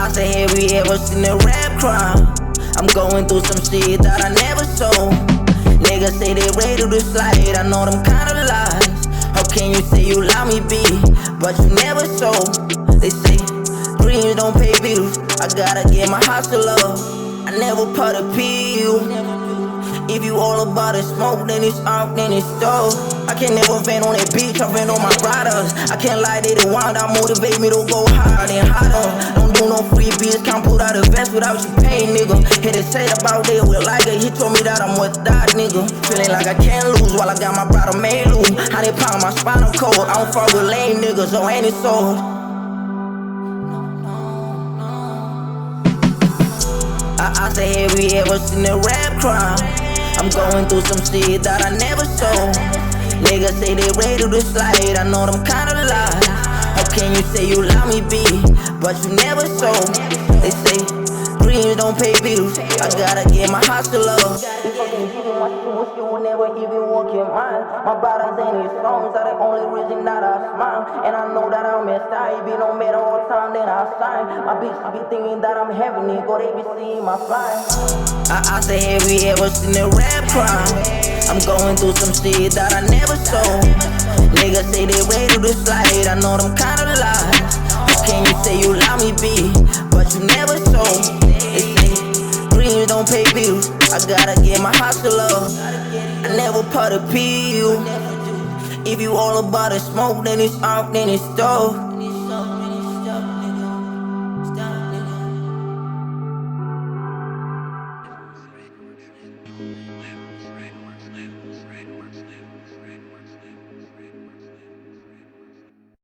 I say, have you ever seen a rap crime? I'm going through some shit that I never saw. Niggas say they ready to slide, I know them kinda lies. How can you say you love me, B, but you never show? They say dreams don't pay bills, I gotta get my hustle up. I never put a pill. If you all about the smoke, then it's out, then it's stove. I can never vent on that beach, I vent on my riders. I can't lie, they the one that motivate me to go harder and harder. Don't do no freebies, can't put out a vest without you paying, nigga. Hit it said about they will like it, he told me that I'm worth that, nigga. Feeling like I can't lose while I got my brother Mailu. How they pound my spinal cord, I don't fuck with lame niggas or any soul. I say, have you ever seen a rap crime? I'm going through some shit that I never saw. Niggas say they ready to slide, I know them kinda lies. How can you say you love me, B, but you never show? They say dreams don't pay bills, I gotta get my hustle up. You will never even walk your mind. My brothers and his songs are the only reason that I smile. And I know that I'm messed up, it be no matter what time that I shine. My bitch be thinking that I'm having it, go they be seeing my fly. I say, have you ever seen a rap crime? I'm going through some shit that I never saw. Niggas say they ready to slide, I know them kinda lies. How can you say you love me, B, but you never show? They say dreams don't pay bills, I gotta get my hustle up. I never put a pill. If you all about the smoke, then it's out, then it's stove.